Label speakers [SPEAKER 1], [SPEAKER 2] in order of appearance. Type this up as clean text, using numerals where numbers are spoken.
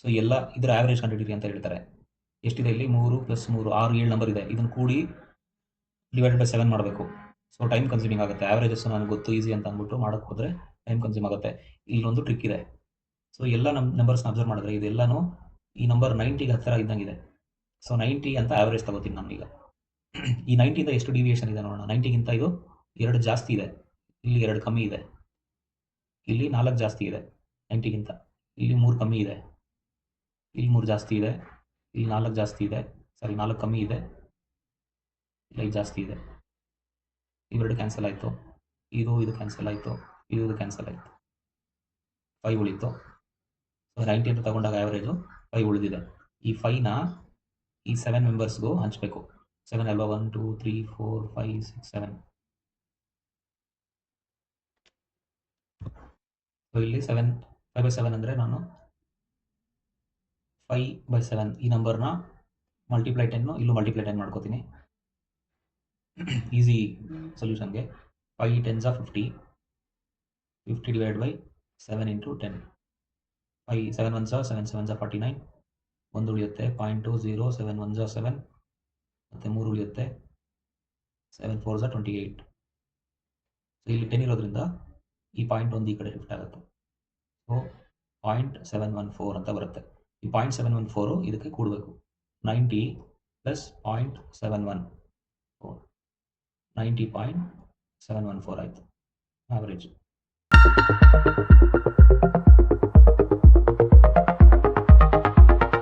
[SPEAKER 1] So ಎಲ್ಲ ಇದರ average ಕಂಡುಹಿಡಿಯಿರಿ ಅಂತ ಹೇಳ್ತಾರೆ. ಎಷ್ಟಿದೆ ಇಲ್ಲಿ 3 + 3 6 7 ನಂಬರ್ ಇದೆ. ಇದನ್ನು ಕೂಡಿ ಡಿವೈಡೆಡ್ ಬೈ 7 ಮಾಡಬೇಕು. ಸೊ ಟೈಮ್ ಕನ್ಸ್ಯೂಮಿಂಗ್ ಆಗುತ್ತೆ. ಆವರೇಜಸ್ ನನಗೆ ಗೊತ್ತು ಈಸಿ ಅಂತ ಅಂದ್ಬಿಟ್ಟು ಮಾಡೋಕ್ಕೆ ಹೋದರೆ ಟೈಮ್ ಕನ್ಸ್ಯೂಮ್ ಆಗುತ್ತೆ. ಇಲ್ಲೊಂದು ಟ್ರಿಕ್ ಇದೆ. ಸೊ ಎಲ್ಲ ನಂಬರ್ಸ್ನ ಅಬ್ಸರ್ವ್ ಮಾಡಿದ್ರೆ ಇದೆಲ್ಲನೂ ಈ ನಂಬರ್ 90ಗೆ ಹತ್ತಿರ ಇದ್ದಂಗಿದೆ. ಸೊ 90 ಅಂತ ಆವರೇಜ್ ತಗೋತೀನಿ ನಾನೀಗ. ಈ 90ಇಂದ ಎಷ್ಟು ಡಿವಿಯೇಷನ್ ಇದೆ ನೋಡೋಣ. 90ಗಿಂತ ಇದು 2 ಜಾಸ್ತಿ ಇದೆ, ಇಲ್ಲಿ 2 ಕಮ್ಮಿ ಇದೆ, ಇಲ್ಲಿ 4 ಜಾಸ್ತಿ ಇದೆ 90ಗಿಂತ, ಇಲ್ಲಿ 3 ಕಮ್ಮಿ ಇದೆ, ಇಲ್ಲಿ 3 ಜಾಸ್ತಿ ಇದೆ, ಇಲ್ಲಿ 4 ಜಾಸ್ತಿ ಇದೆ, ಸಾರಿ 4 ಕಮ್ಮಿ ಇದೆ, ಇಲ್ಲಿ 5 ಜಾಸ್ತಿ ಇದೆ. ಇವೆರಡು ಕ್ಯಾನ್ಸಲ್ ಆಯಿತು, ಇದು ಕ್ಯಾನ್ಸಲ್ ಆಯಿತು, ಇದು ಕ್ಯಾನ್ಸಲ್ ಆಯಿತು, 5 ಉಳಿತು. ಸೊ 90 ಅಂತ ತಗೊಂಡಾಗ ಆ್ಯಾವ್ರೇಜು 5 ಉಳಿದಿದೆ. ಈ 5ನ ಈ 7 ಮೆಂಬರ್ಸ್ಗೂ ಹಂಚಬೇಕು. 7 ಅಲ್ವಾ, 1 2 3 4 5 6 7. ಸೊ ಇಲ್ಲಿ 5/7 ಅಂದರೆ ನಾನು 5/7 ಈ ನಂಬರ್ನ ಮಲ್ಟಿಪ್ಲೈ 10 ಇಲ್ಲೂ ಮಲ್ಟಿಪ್ಲೈ 10 ಮಾಡ್ಕೋತೀನಿ. ಈಸಿ ಸೊಲ್ಯೂಷನ್ಗೆ 5 10s 50, 50 divide by 7 into 10. 5 7 1s 7 7s 49, 1 ಉಳಿಯುತ್ತೆ, 0.20, 7 1s 7, ಮತ್ತು 3 ಉಳಿಯುತ್ತೆ, 7 4s 28. ಸೊ ಇಲ್ಲಿ 10 ಇರೋದ್ರಿಂದ ಈ ಪಾಯಿಂಟ್ ಒಂದು ಈ ಕಡೆ ಶಿಫ್ಟ್ ಆಗುತ್ತೆ. ಸೊ 0.714 ಅಂತ ಬರುತ್ತೆ. ಈ 0.714 ಇದಕ್ಕೆ ಕೂಡಬೇಕು. 90 + 0.714, 90.714 ಆಯಿತು ಆವರೇಜ್.